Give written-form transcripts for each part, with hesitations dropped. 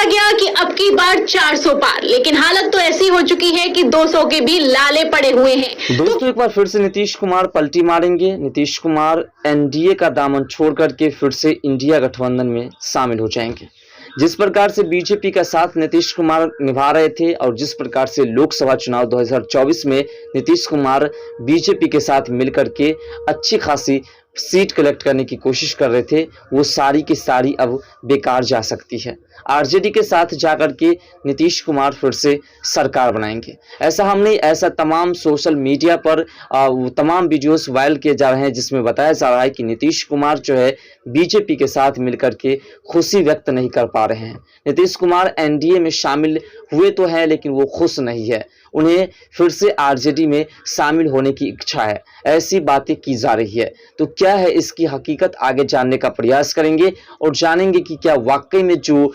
किया गया कि अब की बार 400 पार, लेकिन हालत तो ऐसी हो चुकी है कि 200 के भी लाले पड़े हुए हैं। दोस्तों, एक बार फिर से नीतीश कुमार पलटी मारेंगे। नीतीश कुमार एनडीए का दामन छोड़ करके फिर से इंडिया गठबंधन में शामिल हो जाएंगे। जिस प्रकार से बीजेपी का साथ नीतीश कुमार निभा रहे थे और जिस प्रकार से लोकसभा चुनाव 2024 में नीतीश कुमार बीजेपी के साथ मिलकर के अच्छी खासी सीट कलेक्ट करने की कोशिश कर रहे थे, वो सारी की सारी अब बेकार जा सकती है। आरजेडी के साथ जाकर के नीतीश कुमार फिर से सरकार बनाएंगे। ऐसा तमाम सोशल मीडिया पर तमाम वीडियोस वायरल किए जा रहे हैं जिसमें बताया जा रहा है कि नीतीश कुमार जो है बीजेपी के साथ मिलकर के खुशी व्यक्त नहीं कर पा रहे हैं। नीतीश कुमार एनडीए में शामिल हुए तो हैं लेकिन वो खुश नहीं है, उन्हें फिर से आरजेडी में शामिल होने की इच्छा है, ऐसी बातें की जा रही है। तो क्या है इसकी हकीकत, आगे जानने का प्रयास करेंगे और जानेंगे कि क्या वाकई में जो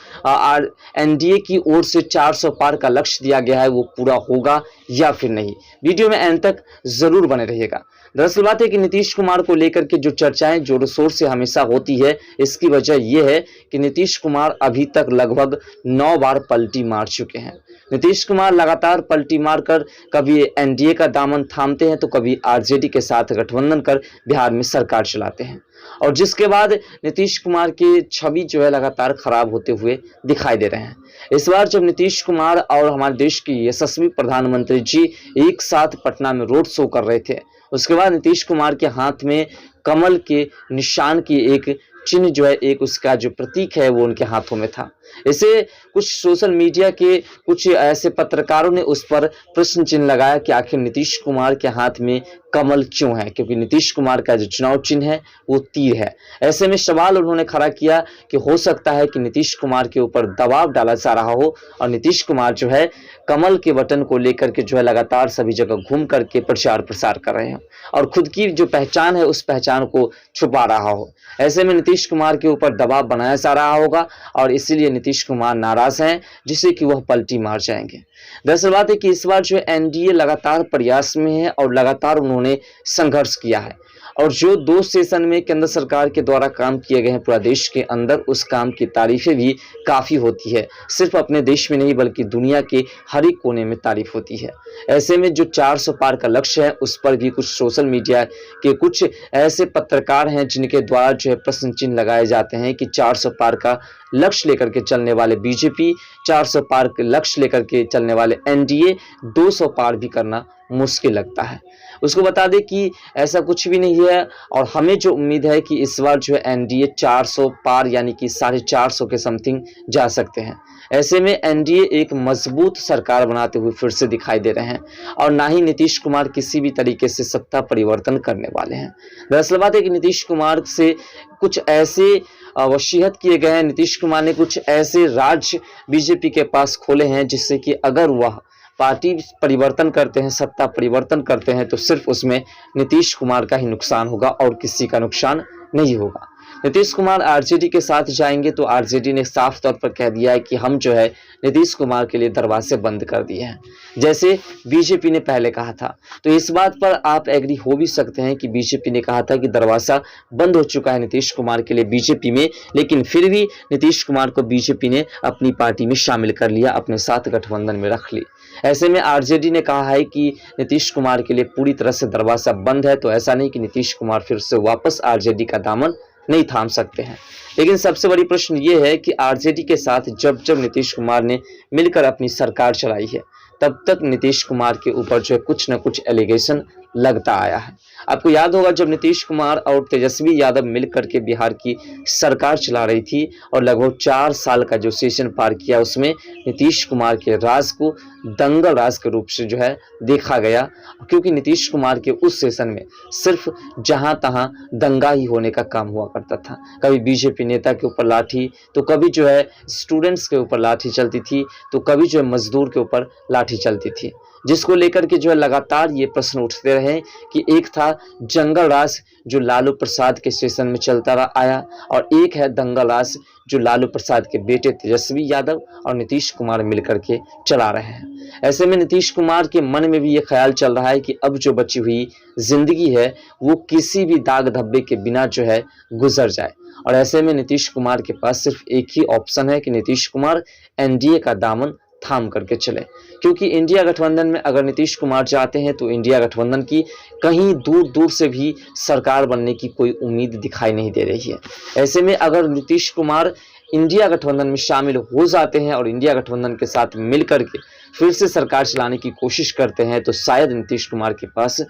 एनडीए की ओर से 400 पार का लक्ष्य दिया गया है वो पूरा होगा या फिर नहीं। वीडियो में अंत तक जरूर बने रहिएगा। दरअसल बात है कि नीतीश कुमार को लेकर के जो चर्चाएं जोरों शोर से हमेशा होती है, इसकी वजह यह है कि नीतीश कुमार अभी तक लगभग 9 बार पलटी मार चुके हैं। नीतीश कुमार लगातार पलटी मारकर कभी एनडीए का दामन थामते हैं तो कभी आरजेडी के साथ गठबंधन कर बिहार में सरकार चलाते हैं, और जिसके बाद नीतीश कुमार की छवि जो है लगातार खराब होते हुए दिखाई दे रहे हैं। इस बार जब नीतीश कुमार और हमारे देश की यशस्वी प्रधानमंत्री जी एक साथ पटना में रोड शो कर रहे थे, उसके बाद नीतीश कुमार के हाथ में कमल के निशान की एक चिन्ह जो है, एक उसका जो प्रतीक है वो उनके हाथों में था। इसे कुछ सोशल मीडिया के कुछ ऐसे पत्रकारों ने उस पर प्रश्न चिन्ह लगाया कि आखिर नीतीश कुमार के हाथ में कमल क्यों है, क्योंकि नीतीश कुमार का जो चुनाव चिन्ह है वो तीर है। ऐसे में सवाल उन्होंने खड़ा किया कि हो सकता है कि नीतीश कुमार के ऊपर दबाव डाला जा रहा हो और नीतीश कुमार जो है कमल के बटन को लेकर के जो है लगातार सभी जगह घूम करके प्रचार प्रसार कर रहे हैं और खुद की जो पहचान है उस पहचान को छुपा रहा हो। ऐसे में नीतीश कुमार के ऊपर दबाव बनाया जा रहा होगा और इसीलिए नीतीश कुमार नाराज हैं, जिससे कि वह पलटी मार जाएंगे। दरअसल बात है कि इस बार जो एनडीए लगातार प्रयास में है और लगातार उन्होंने संघर्ष किया है, और जो 2 सेशन में केंद्र सरकार के द्वारा काम किए गए हैं पूरा देश के अंदर, उस काम की तारीफें भी काफ़ी होती है। सिर्फ अपने देश में नहीं बल्कि दुनिया के हर एक कोने में तारीफ होती है। ऐसे में जो 400 पार का लक्ष्य है उस पर भी कुछ सोशल मीडिया के कुछ ऐसे पत्रकार हैं जिनके द्वारा जो है प्रश्न चिन्ह लगाए जाते हैं कि 400 पार का लक्ष्य लेकर के चलने वाले बीजेपी, 400 पार के लक्ष्य लेकर के चलने वाले एनडीए 200 पार भी करना मुश्किल लगता है। उसको बता दें कि ऐसा कुछ भी नहीं है और हमें जो उम्मीद है कि इस बार जो है एनडीए 400 पार यानी कि 450 के समथिंग जा सकते हैं। ऐसे में एनडीए एक मजबूत सरकार बनाते हुए फिर से दिखाई दे रहे हैं और ना ही नीतीश कुमार किसी भी तरीके से सत्ता परिवर्तन करने वाले हैं। दरअसल बात है कि नीतीश कुमार से कुछ ऐसे वसीयत किए गए हैं, नीतीश कुमार ने कुछ ऐसे राज बीजेपी के पास खोले हैं जिससे कि अगर वह पार्टी परिवर्तन करते हैं, सत्ता परिवर्तन करते हैं तो सिर्फ उसमें नीतीश कुमार का ही नुकसान होगा और किसी का नुकसान नहीं होगा। नीतीश कुमार आरजेडी के साथ जाएंगे तो आरजेडी ने साफ तौर पर कह दिया है कि हम जो है नीतीश कुमार के लिए दरवाजे बंद कर दिए हैं, जैसे बीजेपी ने पहले कहा था। तो इस बात पर आप एग्री हो भी सकते हैं कि बीजेपी ने कहा था कि दरवाजा बंद हो चुका है नीतीश कुमार के लिए बीजेपी में, लेकिन फिर भी नीतीश कुमार को बीजेपी ने अपनी पार्टी में शामिल कर लिया, अपने साथ गठबंधन में रख ली। ऐसे में आरजेडी ने कहा है कि नीतीश कुमार के लिए पूरी तरह से दरवाजा बंद है, तो ऐसा नहीं कि नीतीश कुमार फिर से वापस आरजेडी का दामन नहीं थाम सकते हैं। लेकिन सबसे बड़ी प्रश्न ये है कि आरजेडी के साथ जब जब नीतीश कुमार ने मिलकर अपनी सरकार चलाई है तब तक नीतीश कुमार के ऊपर जो है कुछ न कुछ एलिगेशन लगता आया है। आपको याद होगा जब नीतीश कुमार और तेजस्वी यादव मिलकर के बिहार की सरकार चला रही थी और लगभग 4 साल का जो सेशन पार किया उसमें नीतीश कुमार के राज को दंगल राज के रूप से जो है देखा गया, क्योंकि नीतीश कुमार के उस सेशन में सिर्फ जहां तहां दंगा ही होने का काम हुआ करता था। कभी बीजेपी नेता के ऊपर लाठी, तो कभी जो है स्टूडेंट्स के ऊपर लाठी चलती थी, तो कभी जो है मजदूर के ऊपर लाठी चलती थी, जिसको लेकर के जो है लगातार ये प्रश्न उठते रहे कि एक था जंगल राज जो लालू प्रसाद के सेशन में चलता आया और एक है दंगल राज जो लालू प्रसाद के बेटे तेजस्वी यादव और नीतीश कुमार मिलकर के चला रहे हैं। ऐसे में नीतीश कुमार के मन में भी ये ख्याल चल रहा है कि अब जो बची हुई जिंदगी है वो किसी भी दाग धब्बे के बिना जो है गुजर जाए और ऐसे में नीतीश कुमार के पास सिर्फ एक ही ऑप्शन है कि नीतीश कुमार एनडीए का दामन थाम करके चले, क्योंकि इंडिया गठबंधन में अगर नीतीश कुमार चाहते हैं तो इंडिया गठबंधन की कहीं दूर दूर से भी सरकार बनने की कोई उम्मीद दिखाई नहीं दे रही है। ऐसे में अगर नीतीश कुमार इंडिया गठबंधन में शामिल हो जाते हैं और इंडिया गठबंधन के साथ मिल करके फिर से सरकार चलाने की कोशिश करते हैं तो शायद नीतीश कुमार के पास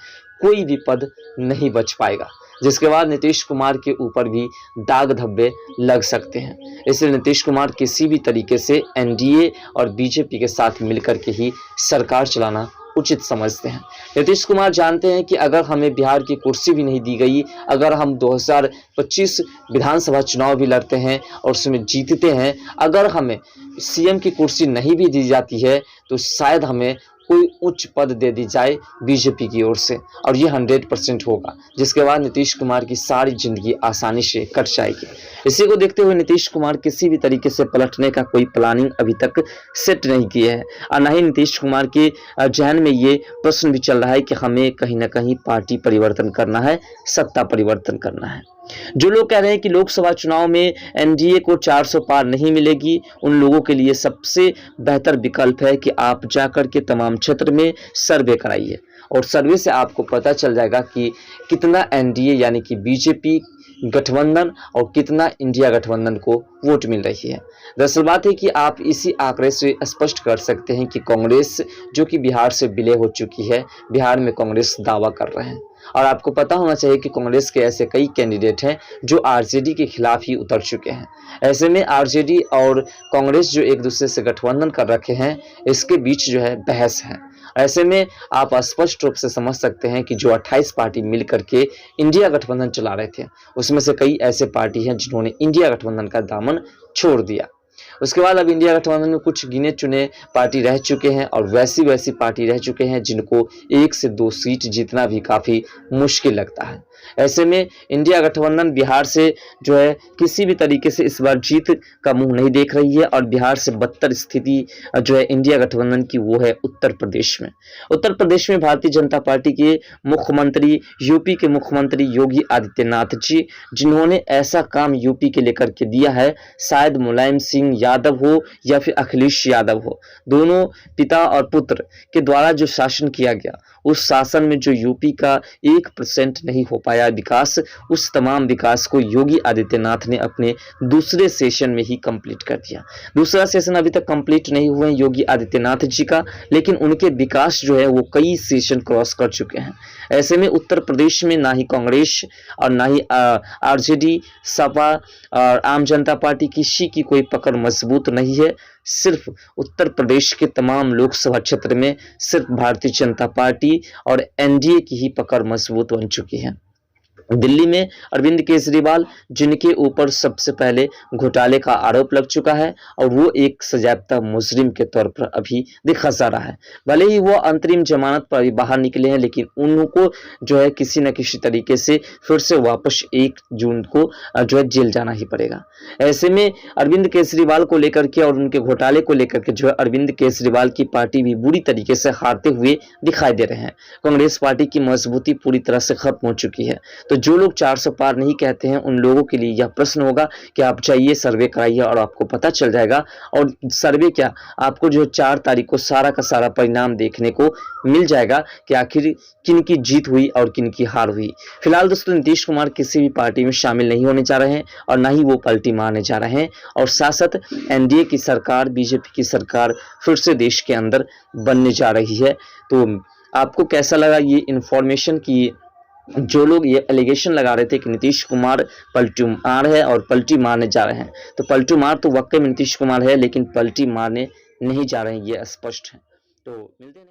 कोई भी पद नहीं बच पाएगा, जिसके बाद नीतीश कुमार के ऊपर भी दाग धब्बे लग सकते हैं। इसलिए नीतीश कुमार किसी भी तरीके से एनडीए और बीजेपी के साथ मिलकर के ही सरकार चलाना उचित समझते हैं। नीतीश कुमार जानते हैं कि अगर हमें बिहार की कुर्सी भी नहीं दी गई, अगर हम 2025 विधानसभा चुनाव भी लड़ते हैं और उसमें जीतते हैं, अगर हमें सीएम की कुर्सी नहीं भी दी जाती है तो शायद हमें कोई उच्च पद दे दी जाए बीजेपी की ओर से, और ये 100% होगा, जिसके बाद नीतीश कुमार की सारी जिंदगी आसानी से कट जाएगी। इसी को देखते हुए नीतीश कुमार किसी भी तरीके से पलटने का कोई प्लानिंग अभी तक सेट नहीं किए है, और ना ही नीतीश कुमार के जहन में ये प्रश्न भी चल रहा है कि हमें कहीं ना कहीं पार्टी परिवर्तन करना है, सत्ता परिवर्तन करना है। जो लोग कह रहे हैं कि लोकसभा चुनाव में एनडीए को 400 पार नहीं मिलेगी, उन लोगों के लिए सबसे बेहतर विकल्प है कि आप जाकर के तमाम क्षेत्र में सर्वे कराइए, और सर्वे से आपको पता चल जाएगा कि कितना एनडीए यानी कि बीजेपी गठबंधन और कितना इंडिया गठबंधन को वोट मिल रही है। दरअसल बात है कि आप इसी आंकड़े से स्पष्ट कर सकते हैं कि कांग्रेस जो कि बिहार से विलय हो चुकी है, बिहार में कांग्रेस दावा कर रहे हैं, और आपको पता होना चाहिए कि कांग्रेस के ऐसे कई कैंडिडेट हैं जो आरजेडी के खिलाफ ही उतर चुके हैं। ऐसे में आरजेडी और कांग्रेस जो एक दूसरे से गठबंधन कर रखे हैं, इसके बीच जो है बहस है। ऐसे में आप स्पष्ट रूप से समझ सकते हैं कि जो 28 पार्टी मिल करके इंडिया गठबंधन चला रहे थे, उसमें से कई ऐसे पार्टी हैं जिन्होंने इंडिया गठबंधन का दामन छोड़ दिया। उसके बाद अब इंडिया गठबंधन में कुछ गिने चुने पार्टी रह चुके हैं, और वैसी पार्टी रह चुके हैं जिनको 1 से 2 सीट जीतना भी काफ़ी मुश्किल लगता है। ऐसे में इंडिया गठबंधन बिहार से जो है किसी भी तरीके से इस बार जीत का मुंह नहीं देख रही है, और बिहार से बदतर स्थिति जो है इंडिया गठबंधन की वो है उत्तर प्रदेश में। उत्तर प्रदेश में भारतीय जनता पार्टी के मुख्यमंत्री, यूपी के मुख्यमंत्री योगी आदित्यनाथ जी, जिन्होंने ऐसा काम यूपी के लेकर के दिया है, शायद मुलायम सिंह यादव हो या फिर अखिलेश यादव हो, दोनों पिता और पुत्र के द्वारा जो शासन किया गया, उस शासन में जो यूपी का 1% नहीं हो पाया विकास, उस तमाम विकास को योगी आदित्यनाथ ने अपने दूसरे सेशन में ही कंप्लीट कर दिया। दूसरा सेशन अभी तक कंप्लीट नहीं हुए हैं योगी आदित्यनाथ जी का, लेकिन उनके विकास जो है वो कई सेशन क्रॉस कर चुके हैं। ऐसे में उत्तर प्रदेश में ना ही कांग्रेस और ना ही आरजेडी, सपा और आम जनता पार्टी किसी की कोई पकड़ मजबूत नहीं है। सिर्फ उत्तर प्रदेश के तमाम लोकसभा क्षेत्र में सिर्फ भारतीय जनता पार्टी और एनडीए की ही पकड़ मजबूत बन चुकी है। दिल्ली में अरविंद केजरीवाल, जिनके ऊपर सबसे पहले घोटाले का आरोप लग चुका है, और वो एक सजायाफ्ता मुजरिम के तौर पर अभी देखा जा रहा है। भले ही वो अंतरिम जमानत पर बाहर निकले हैं, लेकिन उनको जो है किसी न किसी तरीके से फिर से वापस 1 जून को जो है जेल जाना ही पड़ेगा। ऐसे में अरविंद केजरीवाल को लेकर के और उनके घोटाले को लेकर के जो है अरविंद केजरीवाल की पार्टी भी बुरी तरीके से हारते हुए दिखाई दे रहे हैं। कांग्रेस पार्टी की मजबूती पूरी तरह से खत्म हो चुकी है। तो जो लोग 400 पार नहीं कहते हैं, उन लोगों के लिए यह प्रश्न होगा कि आप जाइए सर्वे कराइए और आपको पता चल जाएगा। और सर्वे क्या, आपको जो 4 तारीख को सारा का सारा परिणाम देखने को मिल जाएगा कि आखिर किन की जीत हुई और किन की हार हुई। फिलहाल दोस्तों नीतीश कुमार किसी भी पार्टी में शामिल नहीं होने जा रहे हैं, और ना ही वो पलटी मारने जा रहे हैं, और साथ एनडीए की सरकार, बीजेपी की सरकार फिर से देश के अंदर बनने जा रही है। तो आपको कैसा लगा ये इंफॉर्मेशन की जो लोग ये एलिगेशन लगा रहे थे कि नीतीश कुमार पलटी मार है और पलटी मारने जा रहे हैं, तो पलटी मार तो वाकई में नीतीश कुमार है, लेकिन पलटी मारने नहीं जा रहे हैं, ये स्पष्ट है। तो मिलते हैं।